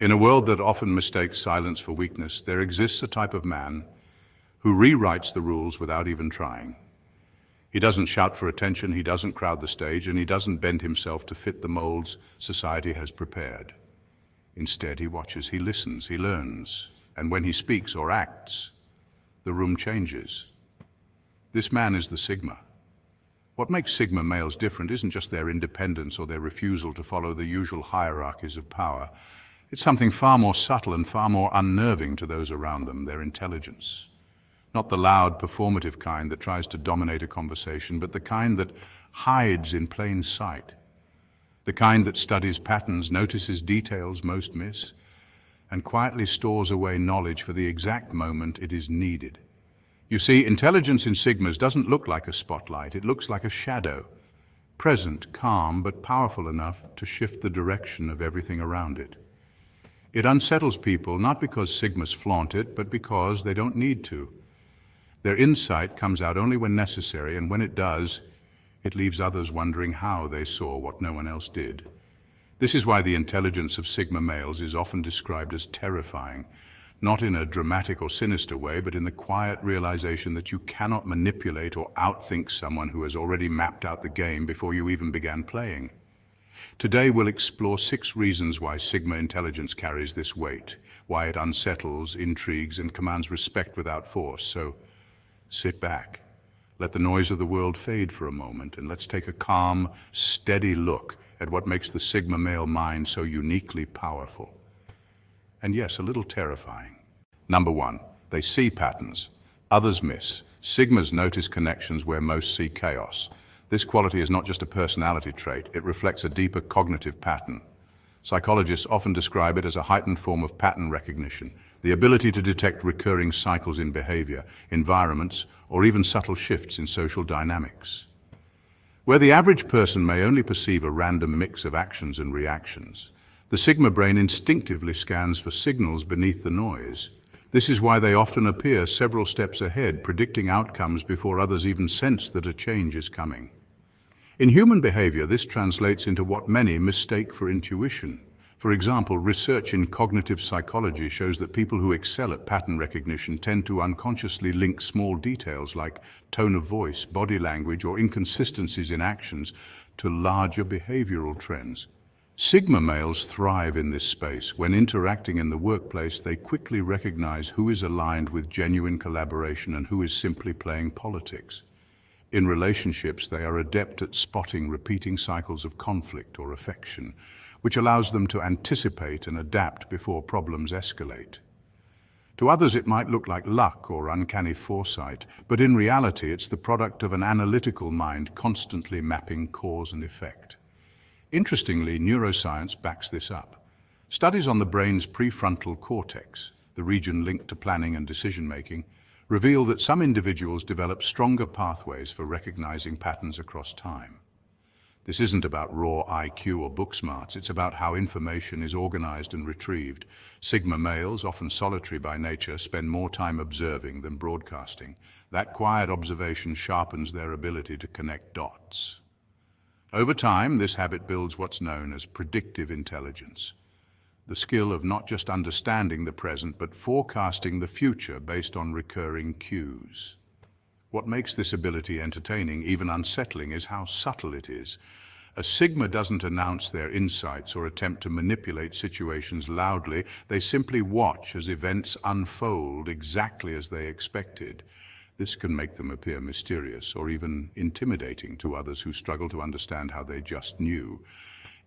In a world that often mistakes silence for weakness, there exists a type of man who rewrites the rules without even trying. He doesn't shout for attention, he doesn't crowd the stage, and he doesn't bend himself to fit the molds society has prepared. Instead, he watches, he listens, he learns, and when he speaks or acts, the room changes. This man is the Sigma. What makes Sigma males different isn't just their independence or their refusal to follow the usual hierarchies of power. It's something far more subtle and far more unnerving to those around them, their intelligence. Not the loud, performative kind that tries to dominate a conversation, but the kind that hides in plain sight. The kind that studies patterns, notices details most miss, and quietly stores away knowledge for the exact moment it is needed. You see, intelligence in Sigmas doesn't look like a spotlight, it looks like a shadow. Present, calm, but powerful enough to shift the direction of everything around it. It unsettles people not because Sigmas flaunt it, but because they don't need to. Their insight comes out only when necessary, and when it does, it leaves others wondering how they saw what no one else did. This is why the intelligence of Sigma males is often described as terrifying, not in a dramatic or sinister way, but in the quiet realization that you cannot manipulate or outthink someone who has already mapped out the game before you even began playing. Today we'll explore 6 reasons why Sigma intelligence carries this weight, why it unsettles, intrigues, and commands respect without force. So sit back, let the noise of the world fade for a moment, and let's take a calm, steady look at what makes the Sigma male mind so uniquely powerful. And yes, a little terrifying. Number 1, they see patterns. Others miss. Sigmas notice connections where most see chaos. This quality is not just a personality trait, it reflects a deeper cognitive pattern. Psychologists often describe it as a heightened form of pattern recognition, the ability to detect recurring cycles in behavior, environments, or even subtle shifts in social dynamics. Where the average person may only perceive a random mix of actions and reactions, the Sigma brain instinctively scans for signals beneath the noise. This is why they often appear several steps ahead, predicting outcomes before others even sense that a change is coming. In human behavior, this translates into what many mistake for intuition. For example, research in cognitive psychology shows that people who excel at pattern recognition tend to unconsciously link small details like tone of voice, body language, or inconsistencies in actions to larger behavioral trends. Sigma males thrive in this space. When interacting in the workplace, they quickly recognize who is aligned with genuine collaboration and who is simply playing politics. In relationships, they are adept at spotting repeating cycles of conflict or affection, which allows them to anticipate and adapt before problems escalate. To others, it might look like luck or uncanny foresight, but in reality, it's the product of an analytical mind constantly mapping cause and effect. Interestingly, neuroscience backs this up. Studies on the brain's prefrontal cortex, the region linked to planning and decision-making, reveal that some individuals develop stronger pathways for recognizing patterns across time. This isn't about raw IQ or book smarts, it's about how information is organized and retrieved. Sigma males, often solitary by nature, spend more time observing than broadcasting. That quiet observation sharpens their ability to connect dots. Over time, this habit builds what's known as predictive intelligence, the skill of not just understanding the present, but forecasting the future based on recurring cues. What makes this ability entertaining, even unsettling, is how subtle it is. A Sigma doesn't announce their insights or attempt to manipulate situations loudly. They simply watch as events unfold exactly as they expected. This can make them appear mysterious or even intimidating to others who struggle to understand how they just knew.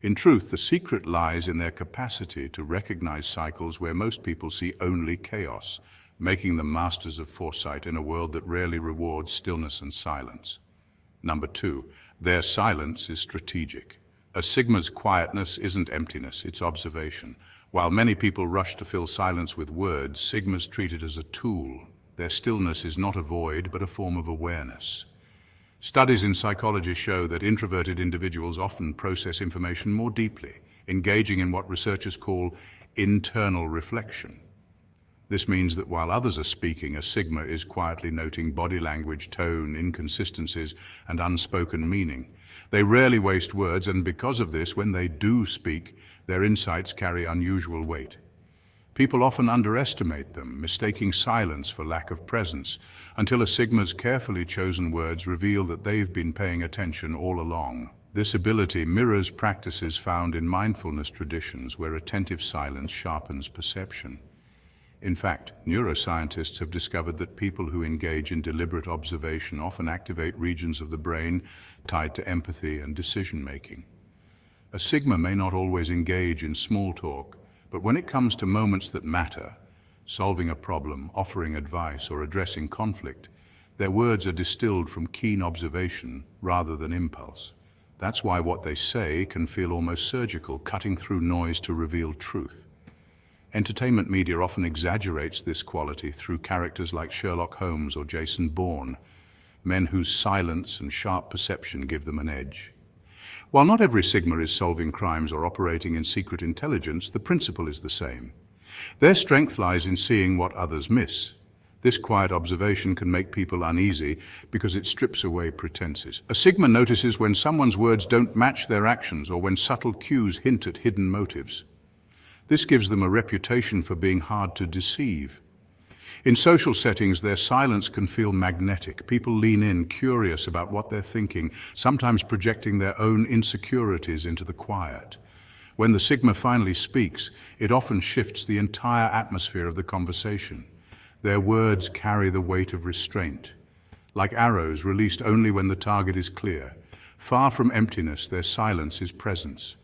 In truth, the secret lies in their capacity to recognize cycles where most people see only chaos, making them masters of foresight in a world that rarely rewards stillness and silence. Number 2, their silence is strategic. A Sigma's quietness isn't emptiness, it's observation. While many people rush to fill silence with words, Sigmas treat it as a tool. Their stillness is not a void, but a form of awareness. Studies in psychology show that introverted individuals often process information more deeply, engaging in what researchers call internal reflection. This means that while others are speaking, a Sigma is quietly noting body language, tone, inconsistencies, and unspoken meaning. They rarely waste words, and because of this, when they do speak, Their insights carry unusual weight. People often underestimate them, mistaking silence for lack of presence, until a Sigma's carefully chosen words reveal that they've been paying attention all along. This ability mirrors practices found in mindfulness traditions where attentive silence sharpens perception. In fact, neuroscientists have discovered that people who engage in deliberate observation often activate regions of the brain tied to empathy and decision-making. A Sigma may not always engage in small talk, but when it comes to moments that matter, solving a problem, offering advice, or addressing conflict, their words are distilled from keen observation rather than impulse. That's why what they say can feel almost surgical, cutting through noise to reveal truth. Entertainment media often exaggerates this quality through characters like Sherlock Holmes or Jason Bourne, men whose silence and sharp perception give them an edge. While not every Sigma is solving crimes or operating in secret intelligence, the principle is the same. Their strength lies in seeing what others miss. This quiet observation can make people uneasy because it strips away pretenses. A Sigma notices when someone's words don't match their actions or when subtle cues hint at hidden motives. This gives them a reputation for being hard to deceive. In social settings, their silence can feel magnetic. People lean in, curious about what they're thinking, sometimes projecting their own insecurities into the quiet. When the Sigma finally speaks, it often shifts the entire atmosphere of the conversation. Their words carry the weight of restraint, like arrows released only when the target is clear. Far from emptiness, their silence is presence,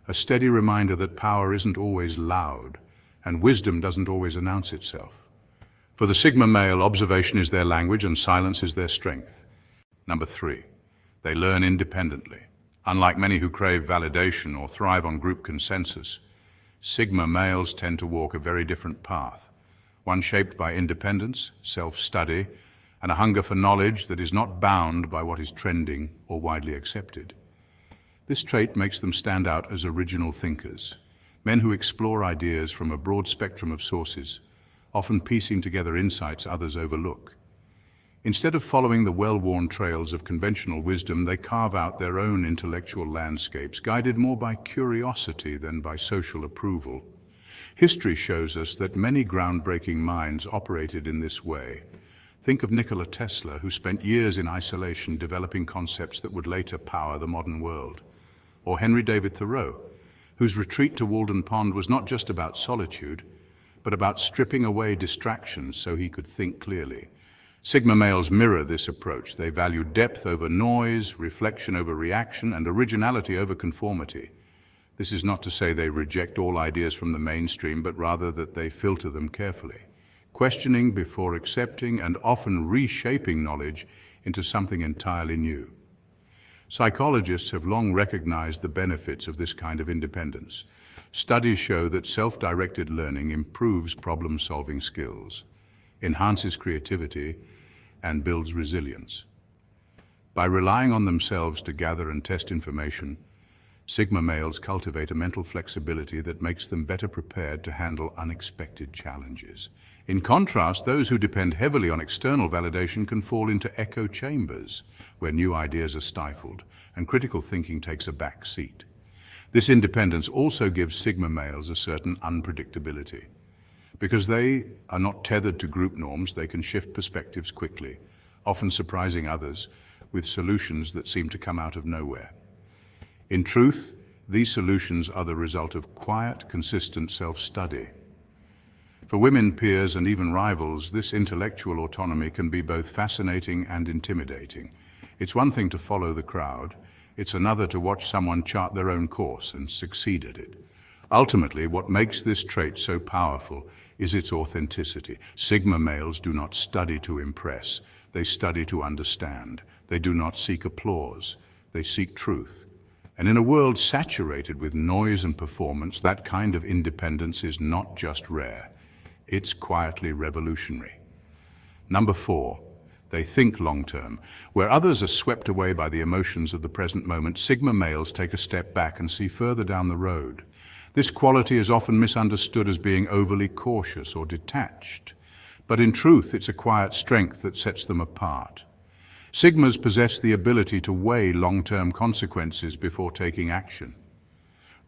a steady reminder that power isn't always loud, and wisdom doesn't always announce itself. For the Sigma male, observation is their language and silence is their strength. Number 3, they learn independently. Unlike many who crave validation or thrive on group consensus, Sigma males tend to walk a very different path, one shaped by independence, self-study, and a hunger for knowledge that is not bound by what is trending or widely accepted. This trait makes them stand out as original thinkers, men who explore ideas from a broad spectrum of sources, often piecing together insights others overlook. Instead of following the well-worn trails of conventional wisdom, they carve out their own intellectual landscapes, guided more by curiosity than by social approval. History shows us that many groundbreaking minds operated in this way. Think of Nikola Tesla, who spent years in isolation developing concepts that would later power the modern world. Or Henry David Thoreau, whose retreat to Walden Pond was not just about solitude, but about stripping away distractions so he could think clearly. Sigma males mirror this approach. They value depth over noise, reflection over reaction, and originality over conformity. This is not to say they reject all ideas from the mainstream, but rather that they filter them carefully, questioning before accepting and often reshaping knowledge into something entirely new. Psychologists have long recognized the benefits of this kind of independence. Studies show that self-directed learning improves problem-solving skills, enhances creativity, and builds resilience. By relying on themselves to gather and test information, Sigma males cultivate a mental flexibility that makes them better prepared to handle unexpected challenges. In contrast, those who depend heavily on external validation can fall into echo chambers, where new ideas are stifled and critical thinking takes a back seat. This independence also gives Sigma males a certain unpredictability. Because they are not tethered to group norms, they can shift perspectives quickly, often surprising others with solutions that seem to come out of nowhere. In truth, these solutions are the result of quiet, consistent self-study. For women, peers, and even rivals, this intellectual autonomy can be both fascinating and intimidating. It's one thing to follow the crowd. It's another to watch someone chart their own course and succeed at it. Ultimately, what makes this trait so powerful is its authenticity. Sigma males do not study to impress. They study to understand. They do not seek applause. They seek truth. And in a world saturated with noise and performance, that kind of independence is not just rare. It's quietly revolutionary. Number 4. They think long-term. Where others are swept away by the emotions of the present moment, Sigma males take a step back and see further down the road. This quality is often misunderstood as being overly cautious or detached, but in truth, it's a quiet strength that sets them apart. Sigmas possess the ability to weigh long-term consequences before taking action.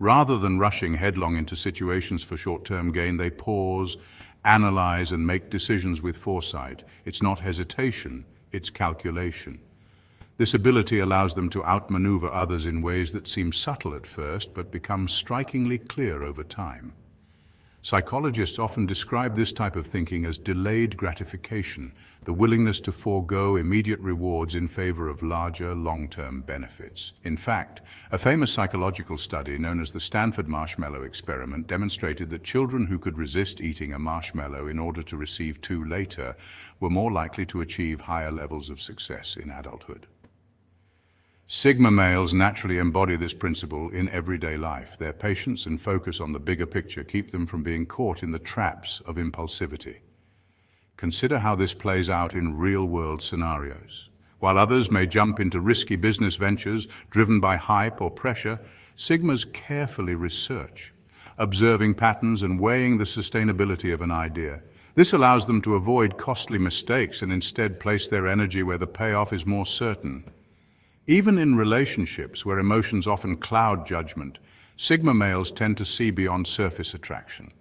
Rather than rushing headlong into situations for short-term gain, they pause, analyze, and make decisions with foresight. It's not hesitation, it's calculation. This ability allows them to outmaneuver others in ways that seem subtle at first, but become strikingly clear over time. Psychologists often describe this type of thinking as delayed gratification, the willingness to forego immediate rewards in favor of larger, long-term benefits. In fact, a famous psychological study known as the Stanford Marshmallow Experiment demonstrated that children who could resist eating a marshmallow in order to receive two later were more likely to achieve higher levels of success in adulthood. Sigma males naturally embody this principle in everyday life. Their patience and focus on the bigger picture keep them from being caught in the traps of impulsivity. Consider how this plays out in real-world scenarios. While others may jump into risky business ventures driven by hype or pressure, Sigmas carefully research, observing patterns and weighing the sustainability of an idea. This allows them to avoid costly mistakes and instead place their energy where the payoff is more certain. Even in relationships where emotions often cloud judgment, Sigma males tend to see beyond surface attraction.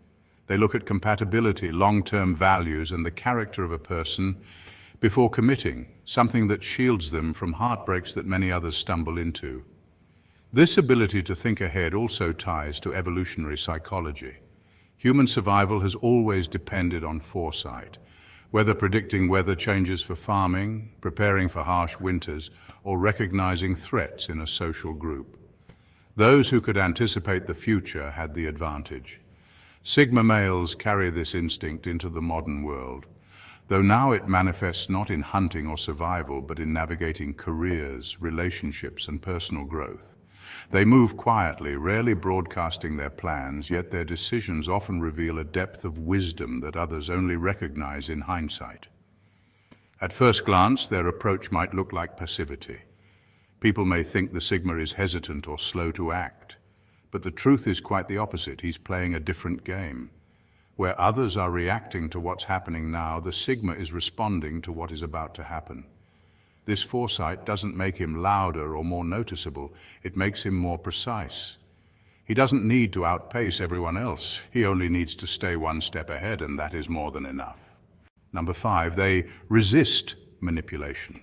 They look at compatibility, long-term values, and the character of a person before committing, something that shields them from heartbreaks that many others stumble into. This ability to think ahead also ties to evolutionary psychology. Human survival has always depended on foresight. Whether predicting weather changes for farming, preparing for harsh winters, or recognizing threats in a social group. Those who could anticipate the future had the advantage. Sigma males carry this instinct into the modern world, though now it manifests not in hunting or survival, but in navigating careers, relationships, and personal growth. They move quietly, rarely broadcasting their plans, yet their decisions often reveal a depth of wisdom that others only recognize in hindsight. At first glance, their approach might look like passivity. People may think the Sigma is hesitant or slow to act, but the truth is quite the opposite. He's playing a different game. Where others are reacting to what's happening now, the Sigma is responding to what is about to happen. This foresight doesn't make him louder or more noticeable, it makes him more precise. He doesn't need to outpace everyone else, he only needs to stay one step ahead, and that is more than enough. Number 5, they resist manipulation.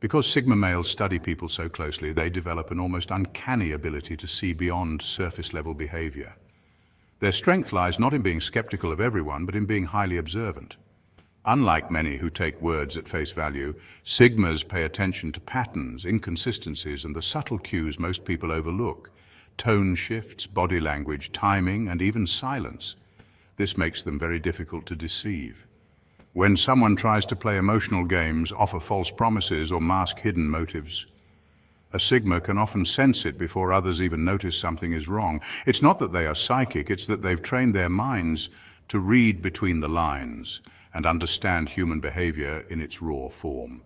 Because Sigma males study people so closely, they develop an almost uncanny ability to see beyond surface-level behavior. Their strength lies not in being skeptical of everyone, but in being highly observant. Unlike many who take words at face value, Sigmas pay attention to patterns, inconsistencies, and the subtle cues most people overlook. Tone shifts, body language, timing, and even silence. This makes them very difficult to deceive. When someone tries to play emotional games, offer false promises, or mask hidden motives, a Sigma can often sense it before others even notice something is wrong. It's not that they are psychic, it's that they've trained their minds to read between the lines and understand human behavior in its raw form.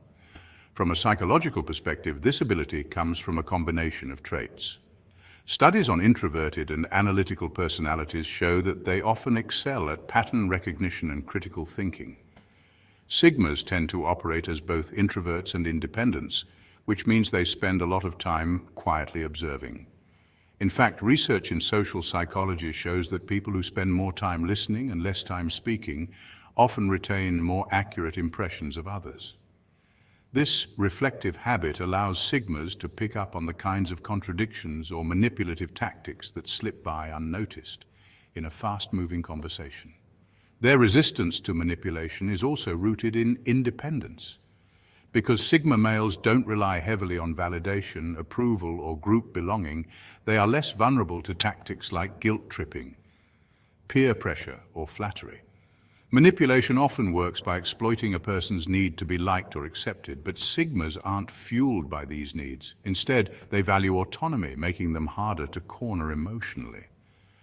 From a psychological perspective, this ability comes from a combination of traits. Studies on introverted and analytical personalities show that they often excel at pattern recognition and critical thinking. Sigmas tend to operate as both introverts and independents, which means they spend a lot of time quietly observing. In fact, research in social psychology shows that people who spend more time listening and less time speaking often retain more accurate impressions of others. This reflective habit allows Sigmas to pick up on the kinds of contradictions or manipulative tactics that slip by unnoticed in a fast-moving conversation. Their resistance to manipulation is also rooted in independence. Because Sigma males don't rely heavily on validation, approval, or group belonging, they are less vulnerable to tactics like guilt-tripping, peer pressure, or flattery. Manipulation often works by exploiting a person's need to be liked or accepted, but Sigmas aren't fueled by these needs. Instead, they value autonomy, making them harder to corner emotionally.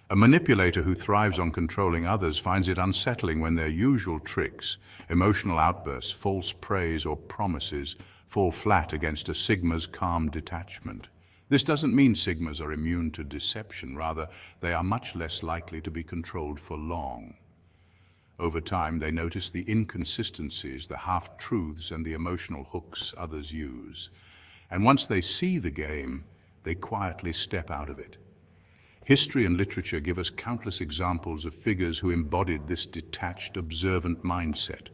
A manipulator who thrives on controlling others finds it unsettling when their usual tricks, emotional outbursts, false praise, or promises fall flat against a Sigma's calm detachment. This doesn't mean Sigmas are immune to deception. Rather, they are much less likely to be controlled for long. Over time, they notice the inconsistencies, the half-truths, and the emotional hooks others use. And once they see the game, they quietly step out of it. History and literature give us countless examples of figures who embodied this detached, observant mindset.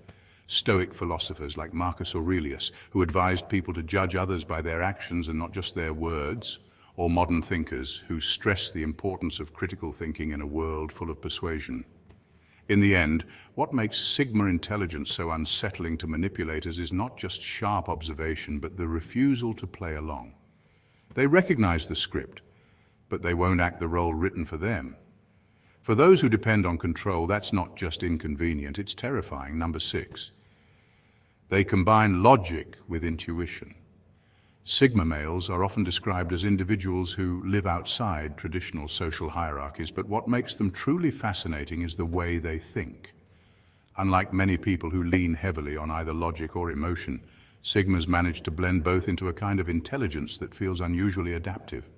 Stoic philosophers like Marcus Aurelius, who advised people to judge others by their actions and not just their words, or modern thinkers who stress the importance of critical thinking in a world full of persuasion. In the end, what makes Sigma intelligence so unsettling to manipulators is not just sharp observation, but the refusal to play along. They recognize the script, but they won't act the role written for them. For those who depend on control, that's not just inconvenient, it's terrifying. Number 6. They combine logic with intuition. Sigma males are often described as individuals who live outside traditional social hierarchies, but what makes them truly fascinating is the way they think. Unlike many people who lean heavily on either logic or emotion, Sigmas manage to blend both into a kind of intelligence that feels unusually adaptive.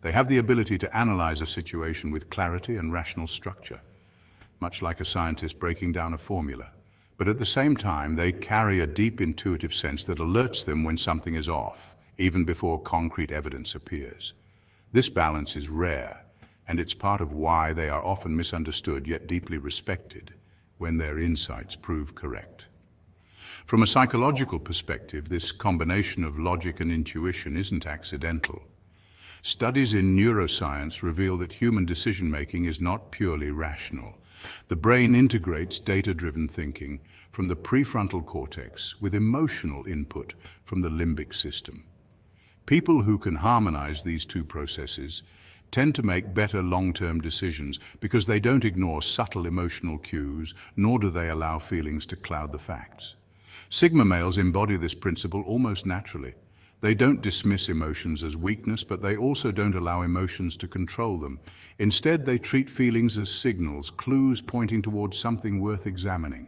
They have the ability to analyze a situation with clarity and rational structure, much like a scientist breaking down a formula. But at the same time, they carry a deep intuitive sense that alerts them when something is off, even before concrete evidence appears. This balance is rare, and it's part of why they are often misunderstood yet deeply respected when their insights prove correct. From a psychological perspective, this combination of logic and intuition isn't accidental. Studies in neuroscience reveal that human decision-making is not purely rational. The brain integrates data-driven thinking from the prefrontal cortex with emotional input from the limbic system. People who can harmonize these two processes tend to make better long-term decisions because they don't ignore subtle emotional cues, nor do they allow feelings to cloud the facts. Sigma males embody this principle almost naturally. They don't dismiss emotions as weakness, but they also don't allow emotions to control them. Instead, they treat feelings as signals, clues pointing towards something worth examining.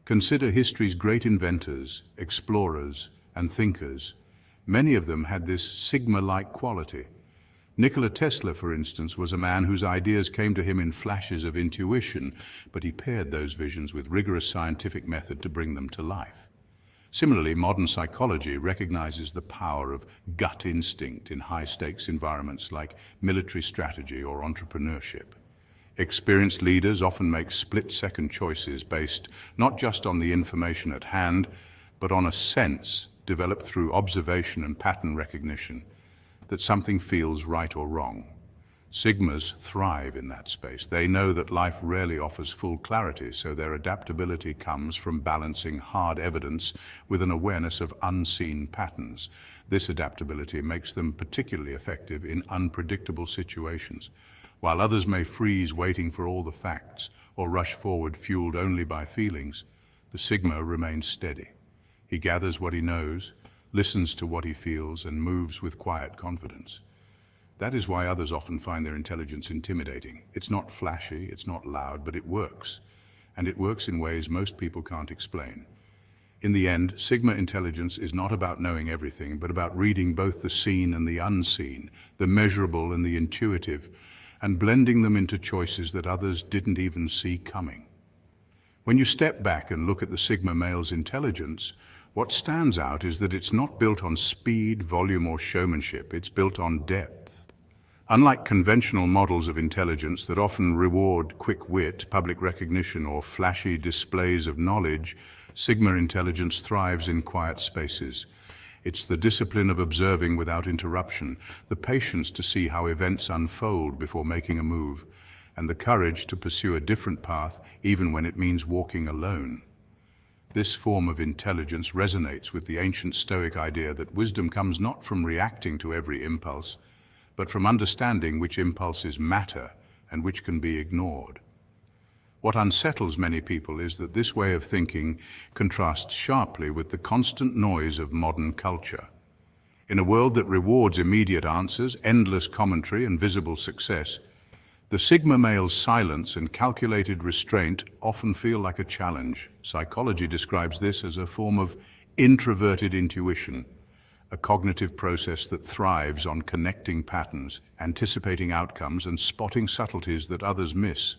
Consider history's great inventors, explorers, and thinkers. Many of them had this Sigma-like quality. Nikola Tesla, for instance, was a man whose ideas came to him in flashes of intuition, but he paired those visions with rigorous scientific method to bring them to life. Similarly, modern psychology recognizes the power of gut instinct in high-stakes environments like military strategy or entrepreneurship. Experienced leaders often make split-second choices based not just on the information at hand, but on a sense developed through observation and pattern recognition that something feels right or wrong. Sigmas thrive in that space. They know that life rarely offers full clarity, so their adaptability comes from balancing hard evidence with an awareness of unseen patterns. This adaptability makes them particularly effective in unpredictable situations. While others may freeze waiting for all the facts or rush forward fueled only by feelings, the Sigma remains steady. He gathers what he knows, listens to what he feels, and moves with quiet confidence. That is why others often find their intelligence intimidating. It's not flashy, it's not loud, but it works. And it works in ways most people can't explain. In the end, Sigma intelligence is not about knowing everything, but about reading both the seen and the unseen, the measurable and the intuitive, and blending them into choices that others didn't even see coming. When you step back and look at the Sigma male's intelligence, what stands out is that it's not built on speed, volume, or showmanship. It's built on depth. Unlike conventional models of intelligence that often reward quick wit, public recognition, or flashy displays of knowledge, Sigma intelligence thrives in quiet spaces. It's the discipline of observing without interruption, the patience to see how events unfold before making a move, and the courage to pursue a different path even when it means walking alone. This form of intelligence resonates with the ancient Stoic idea that wisdom comes not from reacting to every impulse, but from understanding which impulses matter and which can be ignored. What unsettles many people is that this way of thinking contrasts sharply with the constant noise of modern culture. In a world that rewards immediate answers, endless commentary, and visible success, the Sigma male's silence and calculated restraint often feel like a challenge. Psychology describes this as a form of introverted intuition, a cognitive process that thrives on connecting patterns, anticipating outcomes, and spotting subtleties that others miss.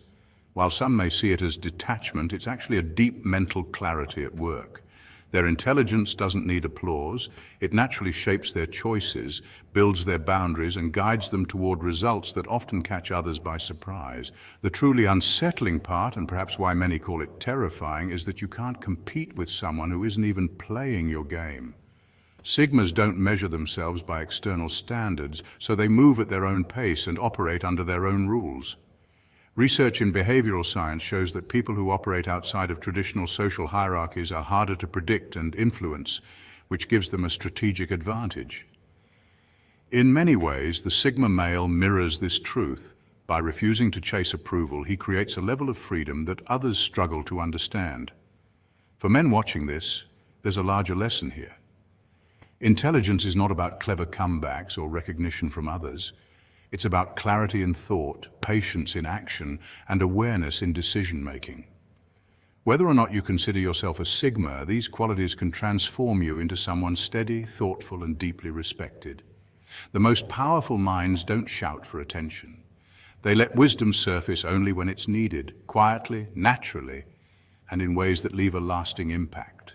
While some may see it as detachment, it's actually a deep mental clarity at work. Their intelligence doesn't need applause. It naturally shapes their choices, builds their boundaries, and guides them toward results that often catch others by surprise. The truly unsettling part, and perhaps why many call it terrifying, is that you can't compete with someone who isn't even playing your game. Sigmas don't measure themselves by external standards, so they move at their own pace and operate under their own rules. Research in behavioral science shows that people who operate outside of traditional social hierarchies are harder to predict and influence, which gives them a strategic advantage. In many ways, the Sigma male mirrors this truth. By refusing to chase approval, he creates a level of freedom that others struggle to understand. For men watching this, there's a larger lesson here. Intelligence is not about clever comebacks or recognition from others. It's about clarity in thought, patience in action, and awareness in decision-making. Whether or not you consider yourself a Sigma, these qualities can transform you into someone steady, thoughtful, and deeply respected. The most powerful minds don't shout for attention. They let wisdom surface only when it's needed, quietly, naturally, and in ways that leave a lasting impact.